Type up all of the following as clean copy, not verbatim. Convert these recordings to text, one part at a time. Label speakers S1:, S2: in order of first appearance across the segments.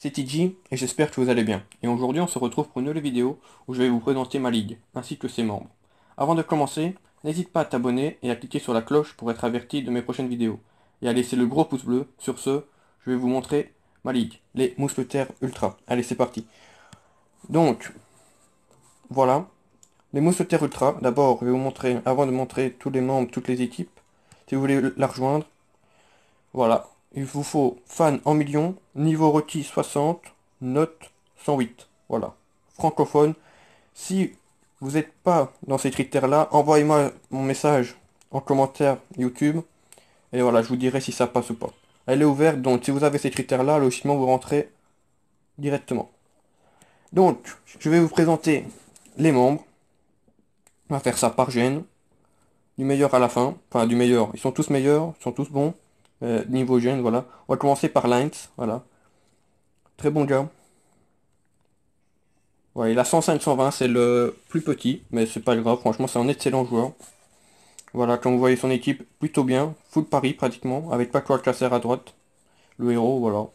S1: c'est TG et j'espère que vous allez bien. Et aujourd'hui on se retrouve pour une nouvelle vidéo où je vais vous présenter ma ligue, ainsi que ses membres. Avant de commencer, n'hésite pas à t'abonner et à cliquer sur la cloche pour être averti de mes prochaines vidéos. Et à laisser le gros pouce bleu. Sur ce, je vais vous montrer ma ligue, les Mousquetaires Ultra. Allez, c'est parti. Donc, voilà, les Mousquetaires Ultra. D'abord, je vais vous montrer, avant de montrer tous les membres, toutes les équipes, si vous voulez la rejoindre, voilà. Il vous faut fan en millions, niveau requis 60, note 108. Voilà. Francophone. Si vous n'êtes pas dans ces critères-là, envoyez-moi mon message en commentaire YouTube. Et voilà, je vous dirai si ça passe ou pas. Elle est ouverte, donc si vous avez ces critères-là, logiquement vous rentrez directement. Donc, je vais vous présenter les membres. On va faire ça par gène. Du meilleur à la fin. Enfin, du meilleur. Ils sont tous meilleurs, ils sont tous bons. Niveau gène, voilà. On va commencer par Lines, voilà. Très bon gars. Ouais, il a 105-120, c'est le plus petit, mais c'est pas grave, franchement c'est un excellent joueur. Voilà, comme vous voyez son équipe, plutôt bien, full Paris pratiquement, avec Paco Alcacer à droite, le héros, voilà.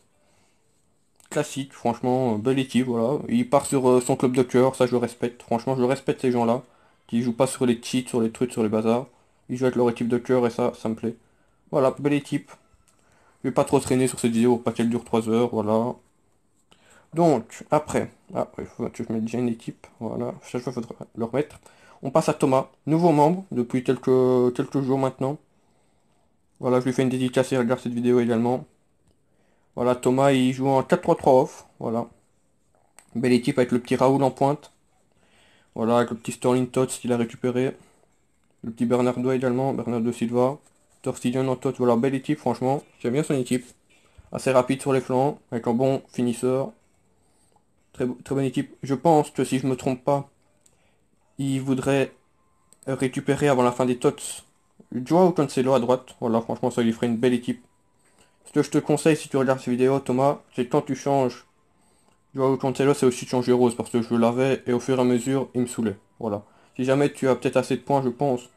S1: Classique, franchement, belle équipe, voilà. Il part sur son club de cœur, ça je le respecte, franchement je respecte ces gens-là, qui jouent pas sur les cheats, sur les trucs, sur les bazars. Ils jouent avec leur équipe de cœur et ça me plaît. Voilà, belle équipe. Je vais pas trop traîner sur cette vidéo, pas qu'elle dure 3 heures, voilà. Donc, après, il faut que je mette déjà une équipe, voilà, chaque fois il faudra le remettre. On passe à Thomas, nouveau membre depuis quelques jours maintenant. Voilà, je lui fais une dédicace et il regarde cette vidéo également. Voilà, Thomas, il joue en 4-3-3 off, voilà. Belle équipe avec le petit Raoul en pointe. Voilà, avec le petit Sterling Tots qu'il a récupéré. Le petit Bernardo également, Bernardo Silva. Torstillon en Tots, voilà, belle équipe, franchement. J'aime bien son équipe. Assez rapide sur les flancs, avec un bon finisseur. Très bonne équipe. Je pense que si je me trompe pas, il voudrait récupérer avant la fin des TOTS Joao Cancelo à droite. Voilà, franchement, ça lui ferait une belle équipe. Ce que je te conseille si tu regardes ces vidéos, Thomas, c'est quand tu changes Joao Cancelo, c'est aussi de changer Rose parce que je l'avais et au fur et à mesure, il me saoulait. Voilà. Si jamais tu as peut-être assez de points, je pense.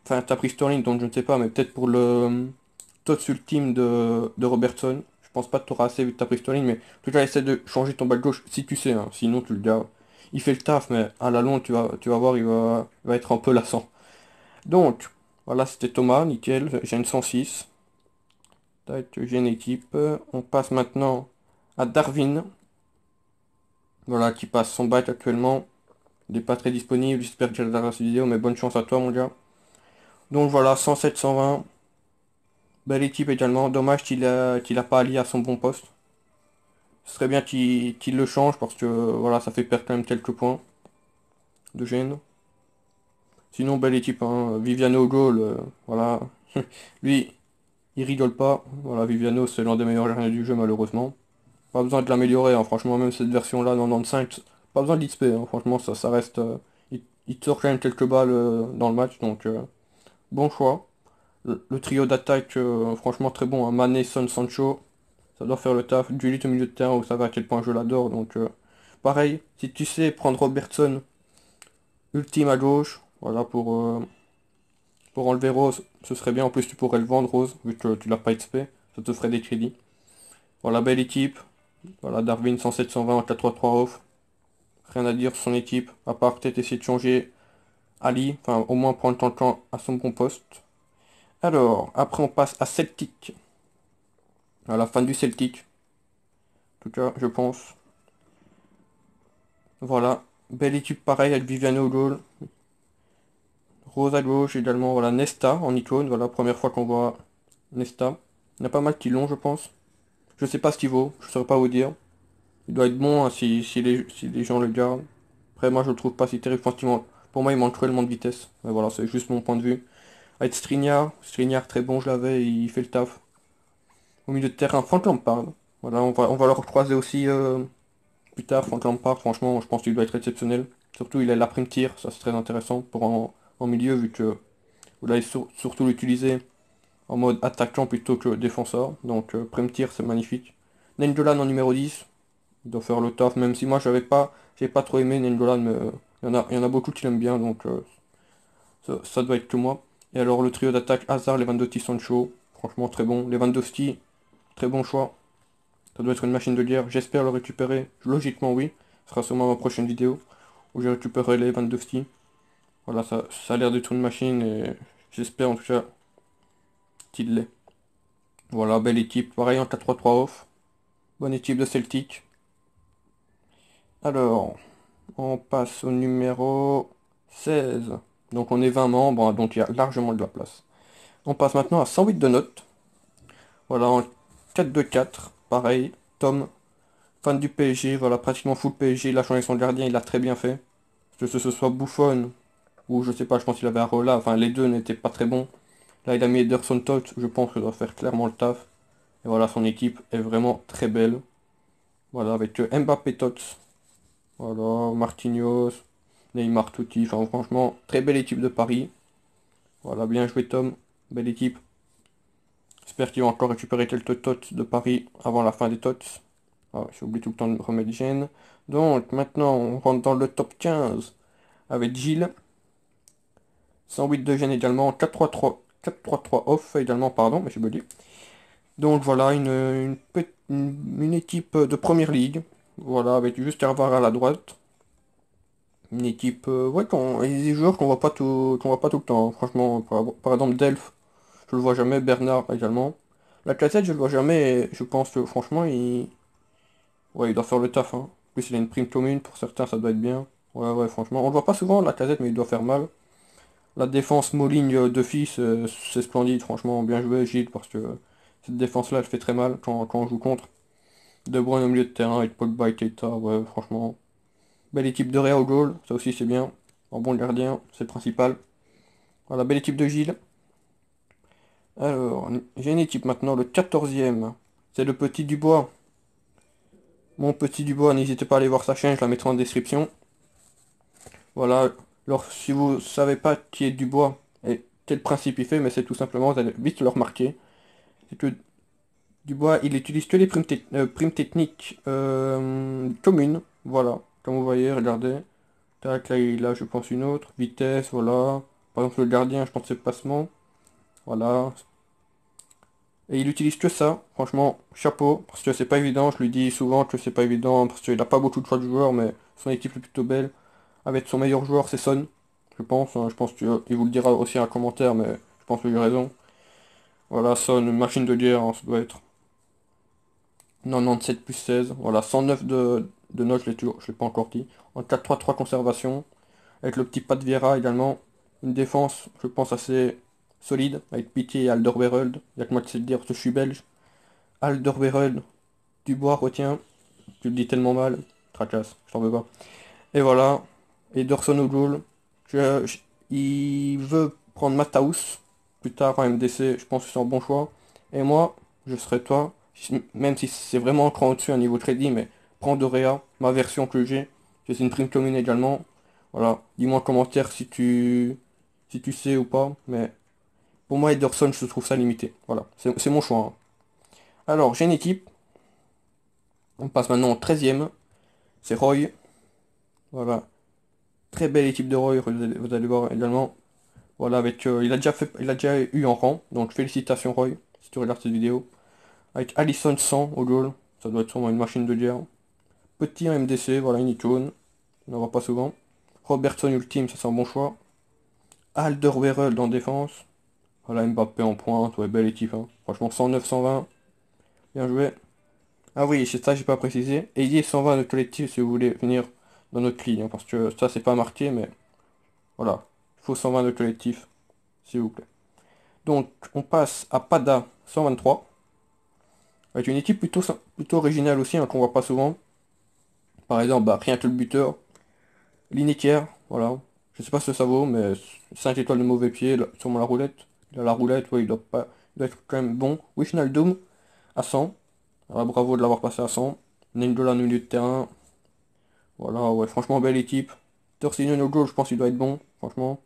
S1: Enfin, t'as pris Sterling, donc je ne sais pas, mais peut-être pour le TOTS ultime de Robertson. Je pense pas que tu auras assez vu que t'as pris Sterling, mais en tout cas, essaie de changer ton back gauche si tu sais, hein. Sinon, tu le gardes. Il fait le taf, mais à la longue, tu vas voir, il va être un peu lassant. Donc, voilà, c'était Thomas, nickel, j'ai une 106. Tac, j'ai une équipe. On passe maintenant à Darwin. Voilà, qui passe son bac actuellement. Il n'est pas très disponible, j'espère que tu regarderas cette vidéo, mais bonne chance à toi, mon gars. Donc voilà, 107, 120. Belle équipe également. Dommage qu'il a pas allié à son bon poste. Ce serait bien qu'il le change parce que voilà, ça fait perdre quand même quelques points de gêne. Sinon, belle équipe, hein. Viviano au goal, voilà. Lui, il rigole pas. Voilà, Viviano, c'est l'un des meilleurs gardiens du jeu, malheureusement. Pas besoin de l'améliorer, hein. Franchement, même cette version-là, 95, pas besoin d'XP, hein. Franchement, ça reste. Il te sort quand même quelques balles dans le match, donc bon choix. Le trio d'attaque, franchement, très bon, hein. Mané, Son, Sancho, ça doit faire le taf. Juli au milieu de terrain, vous savez à quel point je l'adore, donc pareil, si tu sais prendre Robertson, ultime à gauche, voilà, pour enlever Rose, ce serait bien. En plus, tu pourrais le vendre, Rose, vu que tu l'as pas XP, ça te ferait des crédits. Voilà, belle équipe. Voilà, Darwin 107-120 en 4-3-3 off. Rien à dire sur son équipe, à part peut-être essayer de changer Ali, enfin au moins prendre ton temps à son bon poste. Alors, après on passe à Celtic. À la fin du Celtic. En tout cas, je pense. Voilà. Belle équipe pareil avec Viviano au goal. Rose à gauche également. Voilà, Nesta en icône. Voilà, première fois qu'on voit Nesta. Il y en a pas mal qui l'ont, je pense. Je sais pas ce qu'il vaut, je saurais pas vous dire. Il doit être bon hein, si les gens le gardent. Après, moi je le trouve pas si terrible. Franchement, pour moi, il manque cruellement de vitesse. Mais voilà, c'est juste mon point de vue. Avec Skriniar très bon, je l'avais, il fait le taf. Au milieu de terrain, Frank Lampard. Voilà, on va le recroiser aussi plus tard. Frank Lampard, franchement, je pense qu'il doit être exceptionnel. Surtout, il a la prime tir, ça c'est très intéressant pour en milieu, vu que vous allez surtout l'utiliser en mode attaquant plutôt que défenseur. Donc, prime tir, c'est magnifique. Nengolan en numéro 10, il doit faire le taf, même si moi j'ai pas trop aimé Nengolan, mais il y en a beaucoup qui l'aiment bien, donc ça doit être que moi. Et alors le trio d'attaque Hazard, Lewandowski, Sancho, franchement très bon. Lewandowski, très bon choix. Ça doit être une machine de guerre. J'espère le récupérer. Logiquement, oui. Ce sera sûrement ma prochaine vidéo où j'ai récupéré les Lewandowski. Voilà, ça a l'air d'être une machine et j'espère en tout cas qu'il l'est. Voilà, belle équipe. Pareil en 4-3-3 off. Bonne équipe de Celtic. Alors, on passe au numéro 16. Donc on est 20 membres, hein, donc il y a largement de la place. On passe maintenant à 108 de notes. Voilà, en 4-2-4. Pareil, Tom, fan du PSG, voilà, pratiquement full PSG. Il a changé son gardien, il l'a très bien fait. Que ce soit Buffon, ou je sais pas, je pense qu'il avait Arola, enfin les deux n'étaient pas très bons. Là il a mis Ederson Tot, je pense qu'il doit faire clairement le taf. Et voilà, son équipe est vraiment très belle. Voilà, avec Mbappé Tots, voilà, Marquinhos, Neymar Totti, enfin franchement, très belle équipe de Paris. Voilà, bien joué Tom, belle équipe. J'espère qu'il va encore récupérer quelques tots de Paris avant la fin des tots. Ah, j'oublie tout le temps de remettre Gênes. Donc maintenant on rentre dans le top 15 avec Gilles. 108 de Gênes également, 4-3-3. 4-3-3 off également, pardon, mais j'ai oublié. Donc voilà, une équipe de première ligue. Voilà, avec juste Hervara à la droite. Une équipe, ouais, et des joueurs qu'on voit pas tout le temps, hein. Franchement, par exemple, Delph, je le vois jamais. Bernard également. La Lacazette, je le vois jamais. Et je pense que franchement, ouais, il doit faire le taf, hein. En plus, il a une prime commune. Pour certains, ça doit être bien. Ouais, ouais, franchement. On le voit pas souvent, la Lacazette, mais il doit faire mal. La défense Moligne de fils, c'est splendide. Franchement, bien joué, Gilles, parce que cette défense-là, elle fait très mal quand on joue contre. De Bruyne au milieu de terrain avec Pogba et Keita, ouais, franchement. Belle équipe de Réa au goal, ça aussi c'est bien. Un bon gardien, c'est le principal. Voilà, belle équipe de Gilles. Alors, j'ai une équipe maintenant, le 14e. C'est le petit Dubois. Mon petit Dubois, n'hésitez pas à aller voir sa chaîne, je la mettrai en description. Voilà, alors si vous savez pas qui est Dubois et quel principe il fait, mais c'est tout simplement, vous allez vite le remarquer. C'est que Dubois, il utilise que les primes techniques communes. Voilà, comme vous voyez, regardez. Tac, là, il a, je pense, une autre. Vitesse, voilà. Par exemple, le gardien, je pense, c'est passement. Voilà. Et il utilise que ça. Franchement, chapeau. Parce que c'est pas évident. Je lui dis souvent que c'est pas évident. Parce qu'il a pas beaucoup de choix de joueurs. Mais son équipe est plutôt belle. Avec son meilleur joueur, c'est Son. Je pense, hein. Je pense qu'il vous le dira aussi en commentaire. Mais je pense que j'ai raison. Voilà, Son, une machine de guerre, hein, ça doit être. 97 plus 16. Voilà, 109 de notes, je l'ai pas encore dit. En 4-3-3 conservation. Avec le petit pas de Vieira également. Une défense, je pense, assez solide. Avec Piqué et Alderweireld. Il n'y a que moi qui sais le dire parce que je suis belge. Alderweireld, Dubois, retiens. Tu le dis tellement mal. Tracasse, je t'en veux pas. Et voilà. Et Dorson O'Goul. Il veut prendre Mataus. Plus tard en MDC, je pense que c'est un bon choix. Et moi, je serais toi. Même si c'est vraiment un cran au-dessus à niveau trading, mais prends Dorea, ma version que j'ai. C'est une prime commune également. Voilà. Dis-moi en commentaire si tu sais ou pas. Mais pour moi, Ederson, je trouve ça limité. Voilà. C'est mon choix, hein. Alors, j'ai une équipe. On passe maintenant au 13e. C'est Roy. Voilà. Très belle équipe de Roy, vous allez voir également. Voilà, avec, il a déjà eu en rang, donc félicitations Roy, si tu regardes cette vidéo. Avec Allison 100 au goal, ça doit être sûrement une machine de guerre. Petit en MDC, voilà, une icône, on n'en voit pas souvent. Robertson Ultime, ça c'est un bon choix. Alderweireld en défense. Voilà, Mbappé en pointe, ouais, belle équipe, hein. Franchement, 109, 120, bien joué. Ah oui, c'est ça, j'ai pas précisé. Ayez 120 de collectif si vous voulez venir dans notre ligne, hein, parce que ça c'est pas marqué, mais voilà, il faut 120 de collectif, s'il vous plaît. Donc, on passe à Pada 123, avec une équipe plutôt originale aussi, hein, qu'on voit pas souvent. Par exemple, bah, rien que le buteur, Lineker, voilà. Je sais pas ce que ça vaut, mais 5 étoiles de mauvais pied sur la roulette. Il a la roulette, ouais, il doit être quand même bon. Wijnaldum à 100. Alors, bravo de l'avoir passé à 100. Nengolan au milieu de terrain. Voilà, ouais, franchement, belle équipe. Torsinho no goal, je pense qu'il doit être bon, franchement.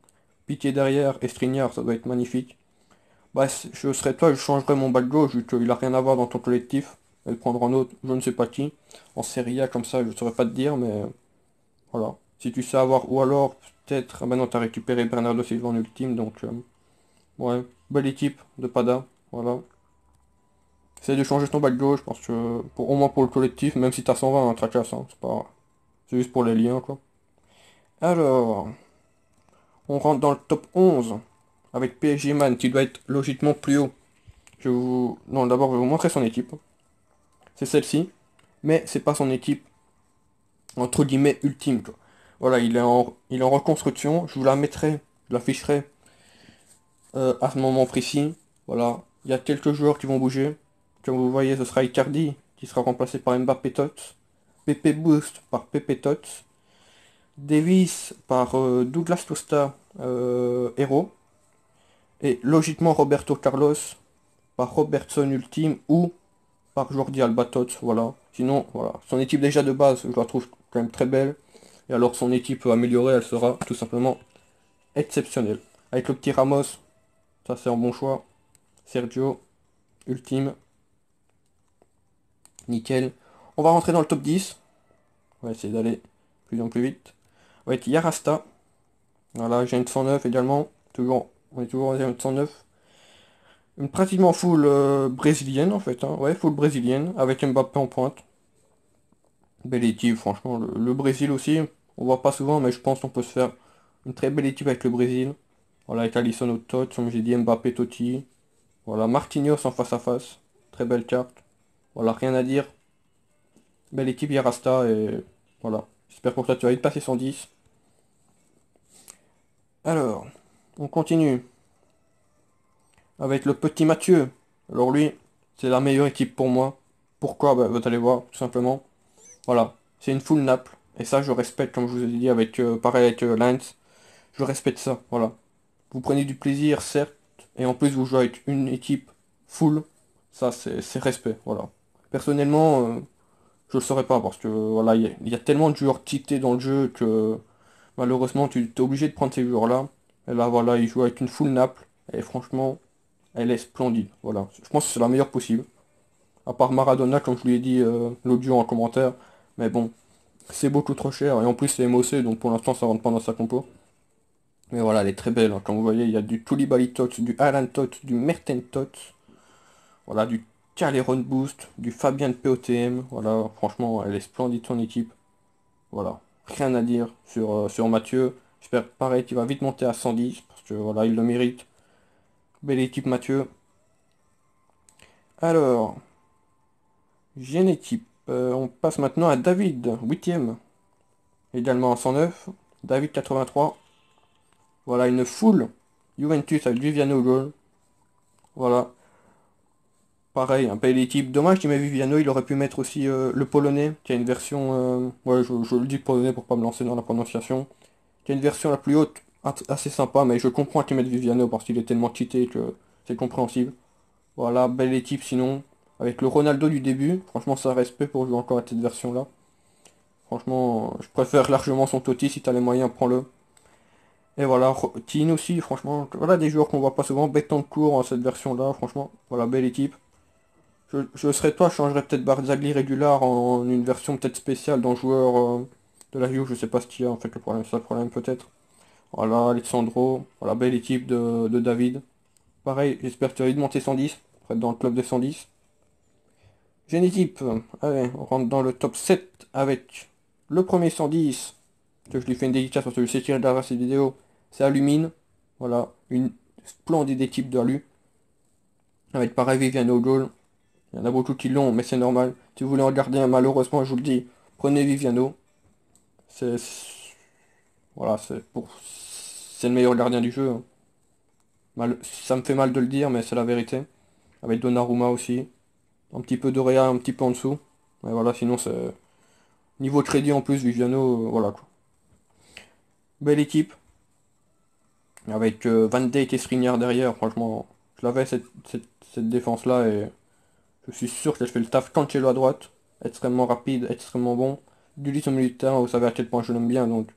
S1: Pitié derrière, et Strignard, ça doit être magnifique. Bah, je serais toi, je changerais mon back gauche, vu qu'il a rien à voir dans ton collectif. Et le prendre en autre, je ne sais pas qui. En Serie A, comme ça, je ne saurais pas te dire, mais voilà. Si tu sais avoir, ou alors, peut-être, ah bah non, t'as récupéré Bernardo Silva en ultime, donc, ouais, belle équipe de Pada, voilà. Essaye de changer ton bas de gauche, parce que, au moins pour le collectif, même si t'as 120, tracasse, hein, c'est pas... C'est juste pour les liens, quoi. Alors, on rentre dans le top 11, avec PSG Man, qui doit être logiquement plus haut. Non, d'abord, je vais vous montrer son équipe. C'est celle-ci, mais c'est pas son équipe, entre guillemets, ultime, quoi. Voilà, il est en reconstruction, je vous la mettrai, je l'afficherai à ce moment précis. Voilà, il y a quelques joueurs qui vont bouger. Comme vous voyez, ce sera Icardi, qui sera remplacé par Mbappé Tots. Pepe Boost par Pepe Tots. Davis par Douglas Costa, Hero. Et logiquement Roberto Carlos par Robertson Ultime ou par Jordi Alba Tots, voilà. Sinon, voilà. Son équipe déjà de base, je la trouve quand même très belle. Et alors son équipe améliorée, elle sera tout simplement exceptionnelle. Avec le petit Ramos, ça c'est un bon choix. Sergio, Ultime, nickel. On va rentrer dans le top 10. On va essayer d'aller plus en plus vite. On va être Yarasta. Voilà, j'ai une 109 également. Toujours, on est toujours en 109. Une pratiquement full brésilienne en fait. Hein. Ouais, full brésilienne. Avec Mbappé en pointe. Belle équipe, franchement. Le Brésil aussi. On voit pas souvent, mais je pense qu'on peut se faire une très belle équipe avec le Brésil. Voilà, avec Alisson au top, comme j'ai dit, Mbappé Totti. Voilà, Marquinhos en face à face. Très belle carte. Voilà, rien à dire. Belle équipe Yarasta et voilà. J'espère pour toi tu vas vite passer 110. Alors, on continue avec le petit Mathieu. Alors lui, c'est la meilleure équipe pour moi. Pourquoi? Bah, vous allez voir, tout simplement. Voilà, c'est une full Naples. Et ça, je respecte, comme je vous ai dit, avec pareil avec Lens. Je respecte ça, voilà. Vous prenez du plaisir, certes, et en plus vous jouez avec une équipe full. Ça, c'est respect, voilà. Personnellement, je le saurais pas, parce que voilà, il y a tellement de joueurs tités dans le jeu que malheureusement, tu es obligé de prendre ces joueurs-là. Et là, voilà, il joue avec une full Naples. Et franchement, elle est splendide. Voilà. Je pense que c'est la meilleure possible. À part Maradona, comme je lui ai dit l'autre jour en commentaire. Mais bon, c'est beaucoup trop cher. Et en plus, c'est MOC, donc pour l'instant, ça rentre pas dans sa compo. Mais voilà, elle est très belle. Hein. Comme vous voyez, il y a du Koulibaly Tots, du Alan Tots, du Mertens Tots. Voilà, du Caleron Boost, du Fabien de POTM. Voilà, franchement, elle est splendide son équipe. Voilà, rien à dire sur Mathieu. J'espère pareil qu'il va vite monter à 110 parce que voilà, il le mérite. Belle équipe Mathieu. Alors, j'ai une équipe. On passe maintenant à David, 8ème. Également à 109. David 83. Voilà, une full Juventus avec Viviano au goal. Voilà, pareil, un belle équipe. Dommage qu'il met Viviano, il aurait pu mettre aussi le polonais, qui a une version... ouais, je le dis polonais pour pas me lancer dans la prononciation. Qui a une version la plus haute, assez sympa, mais je comprends qu'ils mettent Viviano parce qu'il est tellement cheaté que c'est compréhensible. Voilà, belle équipe sinon. Avec le Ronaldo du début, franchement ça respect pour jouer encore à cette version-là. Franchement, je préfère largement son Totti, si t'as les moyens, prends-le. Et voilà, Keane aussi, franchement, voilà des joueurs qu'on voit pas souvent. Betancourt en cette version-là, franchement, voilà, belle équipe. Je serais toi, je changerais peut-être Barzagli régular en une version peut-être spéciale d'un joueur de la Juve, je sais pas ce qu'il y a en fait le problème, c'est ça le problème peut-être. Voilà, Alexandro, voilà, belle équipe de David. Pareil, j'espère que tu vas vite monter 110, pour être dans le club des 110. J'ai une équipe, allez, on rentre dans le top 7 avec le premier 110, que je lui fais une dédicace parce que je sais tirer derrière cette vidéo, c'est Alumine. Voilà, une splendide équipe d'Alu. Avec pareil Viviano au goal. Il y en a beaucoup qui l'ont, mais c'est normal. Si vous voulez en garder un, malheureusement, je vous le dis, prenez Viviano. C'est, voilà, c'est le meilleur gardien du jeu. Hein. Ça me fait mal de le dire, mais c'est la vérité. Avec Donnarumma aussi. Un petit peu d'Orea, un petit peu en dessous. Mais voilà, sinon c'est... Niveau crédit en plus, Viviano, voilà quoi. Belle équipe. Avec Van Dijk et Skriniar derrière, franchement. Je l'avais cette défense-là et je suis sûr qu'elle fait le taf. Cancelo à droite. Extrêmement rapide, extrêmement bon. Gullit au milieu de terrain, vous savez à quel point je l'aime bien, donc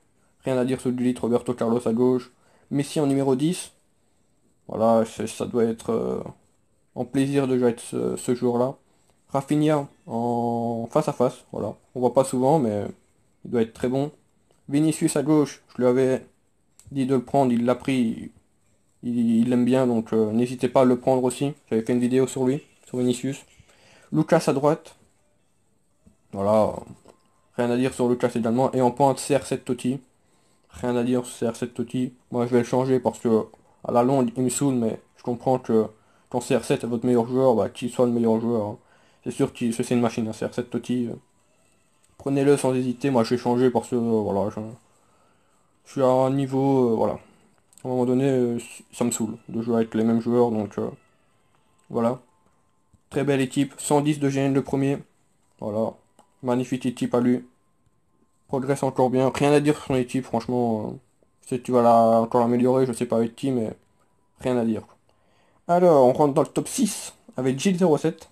S1: rien à dire sur Gullit, Roberto Carlos à gauche. Messi en numéro 10. Voilà, ça doit être en plaisir de jouer avec ce jour-là. Rafinha en face à face, voilà. On voit pas souvent, mais il doit être très bon. Vinicius à gauche, je lui avais dit de le prendre, il l'a pris, il l'aime bien, donc n'hésitez pas à le prendre aussi. J'avais fait une vidéo sur lui, sur Vinicius. Lucas à droite. Voilà, rien à dire sur Lucas également. Et en pointe, CR7 Totti. Rien à dire sur CR7 Totti. Moi, je vais le changer parce que à la longue, il me saoule, mais je comprends que quand CR7 est votre meilleur joueur, bah, qu'il soit le meilleur joueur, hein. C'est sûr que c'est une machine, hein, CR7 Totti. Prenez-le sans hésiter. Moi, je vais changer parce que, voilà, je suis à un niveau, voilà. À un moment donné, ça me saoule de jouer avec les mêmes joueurs, donc voilà. Très belle équipe, 110 de GN le premier. Voilà, magnifique équipe à lui. Progresse encore bien. Rien à dire sur son équipe, franchement. Si tu vas encore l'améliorer, je sais pas avec qui, mais rien à dire. Alors, on rentre dans le top 6 avec Gilles07.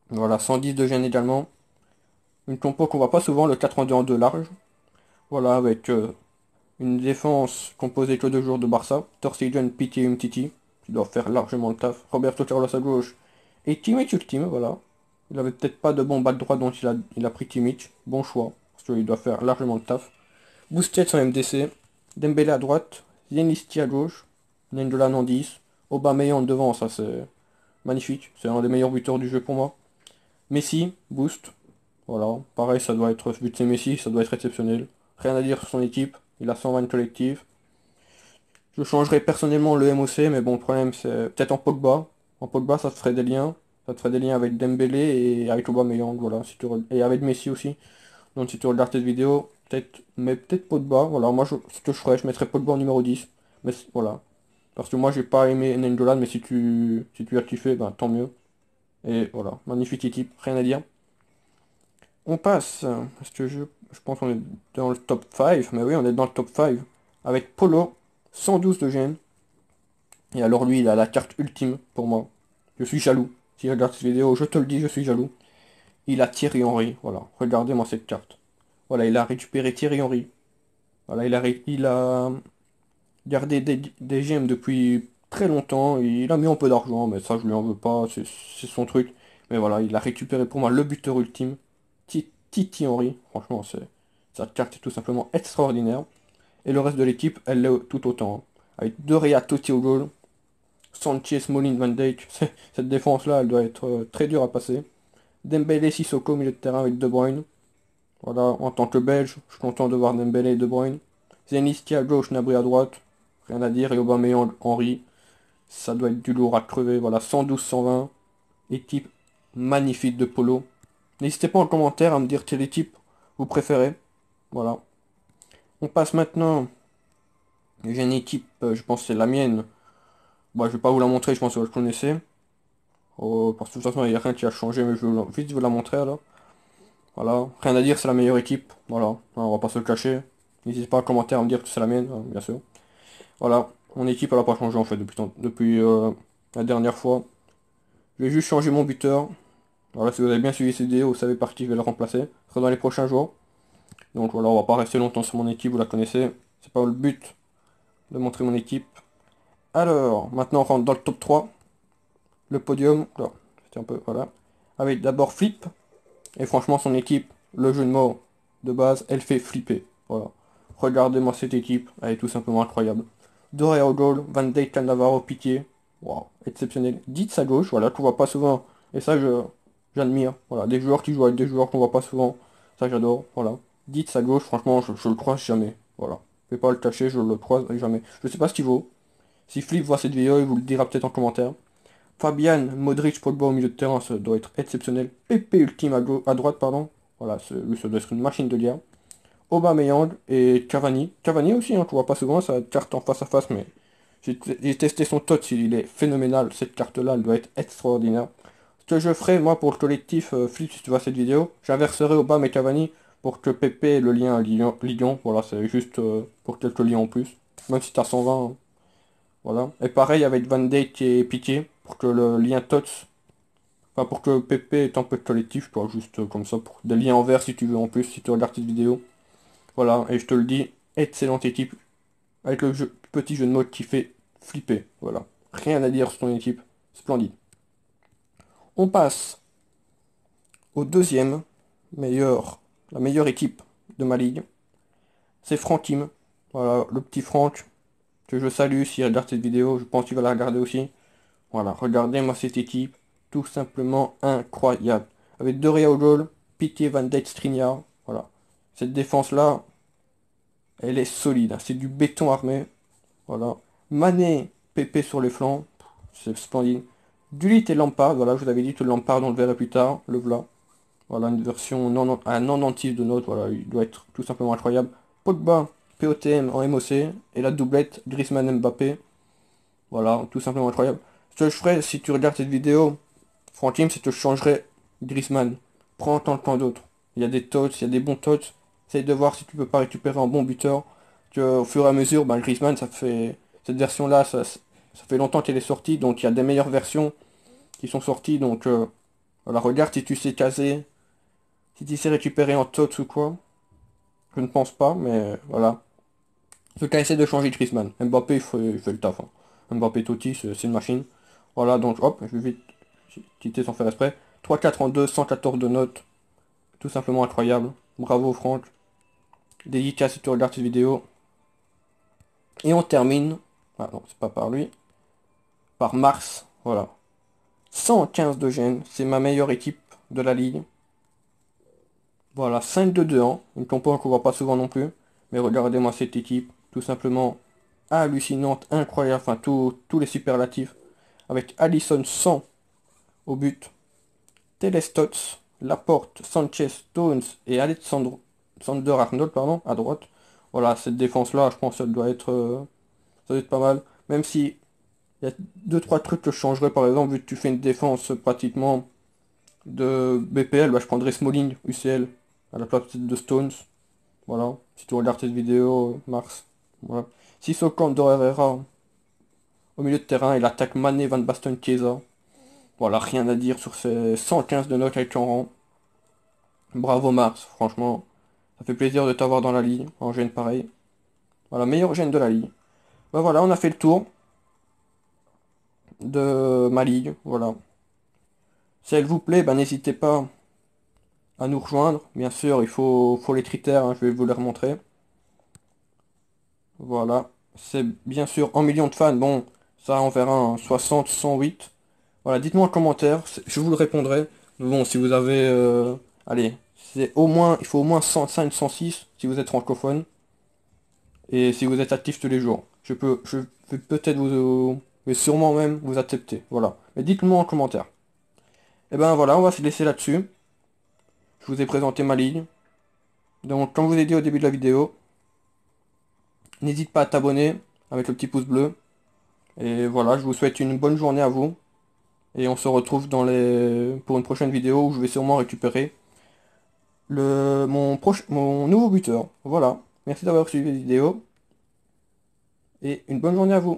S1: Voilà, 110 de GN également. Une compo qu'on voit pas souvent, le 82 en 2 large. Voilà, avec une défense composée que de joueurs de Barça. Torsigan, Piqué et Umtiti, qui doivent faire largement le taf. Roberto Carlos à gauche. Et Kimmich ultime, voilà. Il avait peut-être pas de bon back droit, donc il a pris Kimmich. Bon choix, parce qu'il doit faire largement le taf. Busquets en MDC. Dembélé à droite. Zielinski à gauche. Nengolan en 10. Aubameyang devant, ça c'est magnifique. C'est un des meilleurs buteurs du jeu pour moi. Messi, boost. Voilà, pareil, ça doit être, vu que c'est Messi, ça doit être exceptionnel. Rien à dire sur son équipe. Il a 120 collectifs. Je changerais personnellement le MOC, mais bon, le problème c'est peut-être en Pogba. En Pogba, ça te ferait des liens. Ça te ferait des liens avec Dembélé et avec Aubameyang, voilà. Et avec Messi aussi. Donc si tu regardes cette vidéo, peut-être, mais peut-être Pogba. Voilà, moi, ce que je ferais, je mettrais Pogba en numéro 10. Mais voilà. Parce que moi, j'ai pas aimé Nainggolan, mais si tu as kiffé, ben tant mieux. Et voilà, magnifique équipe, rien à dire. On passe, parce que je pense qu'on est dans le top 5, mais oui, on est dans le top 5. Avec Polo, 112 de gène. Et alors lui, il a la carte ultime pour moi. Je suis jaloux. Si je regarde cette vidéo, je te le dis, je suis jaloux. Il a Thierry Henry, voilà. Regardez-moi cette carte. Voilà, il a récupéré Thierry Henry. Voilà, il a gardé des gemmes depuis très longtemps. Il a mis un peu d'argent, mais ça, je lui en veux pas. C'est son truc. Mais voilà, il a récupéré pour moi le buteur ultime. Titi Henry. Franchement, sa carte est tout simplement extraordinaire. Et le reste de l'équipe, elle l'est tout autant, hein. Avec De Gea, Totti au goal. Sanchez, Molin, Van Dijk. Cette défense-là, elle doit être très dure à passer. Dembélé, Sissoko, milieu de terrain avec De Bruyne. Voilà, en tant que Belge, je suis content de voir Dembélé et De Bruyne. Zielinski à gauche, Gnabry à droite. Rien à dire. Et Aubameyang, Henry. Ça doit être du lourd à crever. Voilà, 112-120. Équipe magnifique de Polo. N'hésitez pas en commentaire à me dire quelle équipe vous préférez. Voilà. On passe maintenant. J'ai une équipe, je pense que c'est la mienne. Bon, je vais pas vous la montrer, je pense que vous la connaissez. Oh, parce que de toute façon, il n'y a rien qui a changé, mais je vais vite vous la montrer alors. Voilà, rien à dire, c'est la meilleure équipe. Voilà, hein, on va pas se le cacher. N'hésitez pas à commenter à me dire que c'est la mienne, hein, bien sûr. Voilà, mon équipe elle a pas changé en fait depuis la dernière fois. Je vais juste changer mon buteur. Voilà, si vous avez bien suivi cette vidéo, vous savez par qui je vais le remplacer. Ce sera dans les prochains jours. Donc voilà, on va pas rester longtemps sur mon équipe, vous la connaissez. C'est pas le but de montrer mon équipe. Alors, maintenant on rentre dans le top 3. Le podium, là, c'était un peu, voilà. Avec d'abord Flip. Et franchement, son équipe, le jeu de mots de base, elle fait flipper. Voilà. Regardez-moi cette équipe, elle est tout simplement incroyable. Doré au goal, Van Dijk, Cannavaro, Piqué. Waouh, exceptionnel. Dites à gauche, voilà, qu'on voit pas souvent. Et ça, j'admire. Voilà, des joueurs qui jouent avec des joueurs qu'on voit pas souvent. Ça, j'adore. Voilà. Dites à gauche, franchement, je le croise jamais. Voilà. Je vais pas le cacher, je le croise jamais. Je sais pas ce qu'il vaut. Si Flip voit cette vidéo, il vous le dira peut-être en commentaire. Fabian, Modric, Pogba au milieu de terrain, ça doit être exceptionnel. Pepe ultime à droite, pardon. Voilà, lui, ça doit être une machine de guerre. Aubameyang et Cavani. Cavani aussi, hein, tu vois pas souvent sa carte en face à face, mais j'ai testé son touch, il est phénoménal. Cette carte-là, elle doit être extraordinaire. Ce que je ferai, moi, pour le collectif Flip, si tu vois cette vidéo, j'inverserai Aubame et Cavani pour que Pepe ait le lien à Lyon. Voilà, c'est juste pour quelques liens en plus. Même si t'as 120, hein. Voilà. Et pareil avec Van Dijk et Piqué, pour que le lien TOTS, enfin pour que PP ait un peu de collectif, toi, juste comme ça, pour des liens en vert si tu veux en plus, si tu regardes cette vidéo. Voilà, et je te le dis, excellente équipe, avec le petit jeu de mots qui fait flipper. Voilà. Rien à dire sur ton équipe, splendide. On passe au deuxième la meilleure équipe de ma ligue. C'est Frankim. Voilà, le petit Franck, que je salue s'il regarde cette vidéo, je pense qu'il va la regarder aussi. Voilà, regardez-moi cette équipe. tout simplement incroyable. Avec De Gea au goal, Piqué, Van Dijk, Skriniar, voilà. Cette défense-là, elle est solide, hein. C'est du béton armé, voilà. Mané, Pépé sur les flancs, c'est splendide. Gullit et Lampard, voilà, je vous avais dit que Lampard, on le verrait plus tard, le voilà. Voilà, une version à non-native de note, voilà, il doit être tout simplement incroyable. Pogba, POTM en MOC, et la doublette Griezmann-Mbappé, voilà, tout simplement incroyable. Ce que je ferais, si tu regardes cette vidéo, franchement, c'est que je changerais Griezmann. Prends tant le temps d'autres. Il y a des touches, il y a des bons touches. Essaye de voir si tu peux pas récupérer un bon buteur. Que, au fur et à mesure, ben, Griezmann, ça fait... Cette version-là, ça fait longtemps qu'elle est sortie, donc il y a des meilleures versions qui sont sorties, donc... voilà, regarde si tu sais caser, si tu sais récupérer en touch ou quoi. Je ne pense pas, mais voilà. En tout cas, essaie de changer Griezmann. Mbappé, il fait le taf, hein. Mbappé Totti, c'est une machine. Voilà, donc hop, je vais vite quitter sans faire exprès. 3-4 en 2, 114 de notes. Tout simplement incroyable. Bravo Franck. Dédicace si tu regardes cette vidéo. Et on termine. Ah non, c'est pas par lui. Par Mars. Voilà. 115 de gêne. C'est ma meilleure équipe de la ligue. Voilà, 5-2-2-1. Une compo qu'on voit pas souvent non plus. Mais regardez-moi cette équipe. Tout simplement hallucinante, incroyable. Enfin, tous les superlatifs. Avec Alisson 100 au but. Telestots, Laporte, Sanchez, Stones et Alexander-Arnold, pardon, à droite. Voilà, cette défense-là, je pense que ça doit être pas mal. Même si il y a deux trois trucs que je changerais, par exemple, vu que tu fais une défense pratiquement de BPL, bah, je prendrais Smalling, UCL, à la place de Stones. Voilà, si tu regardes cette vidéo, Mars. Voilà. Sissoko, Herrera au milieu de terrain et l'attaque Mané, Van Basten, Chiesa. Voilà, rien à dire sur ces 115 de notes avec rang. Bravo Mars, franchement, ça fait plaisir de t'avoir dans la ligue, en gêne pareil. Voilà, meilleure gêne de la ligue. Bah voilà, on a fait le tour de ma ligue, voilà. Si elle vous plaît, bah n'hésitez pas à nous rejoindre. Bien sûr, faut les critères, hein, je vais vous les remontrer. Voilà, c'est bien sûr en millions de fans, bon, ça on verra, hein, 60, 108. Voilà, dites-moi en commentaire, je vous le répondrai. Bon, si vous avez, allez, il faut au moins 105, 106 si vous êtes francophone. Et si vous êtes actif tous les jours. Je vais peut-être mais sûrement même vous accepter. Voilà. Mais dites-le-moi en commentaire. Et ben voilà, on va se laisser là-dessus. Je vous ai présenté ma ligne. Donc, comme je vous ai dit au début de la vidéo, n'hésite pas à t'abonner avec le petit pouce bleu. Et voilà, je vous souhaite une bonne journée à vous. Et on se retrouve pour une prochaine vidéo où je vais sûrement récupérer mon nouveau buteur. Voilà. Merci d'avoir suivi la vidéo. Et une bonne journée à vous.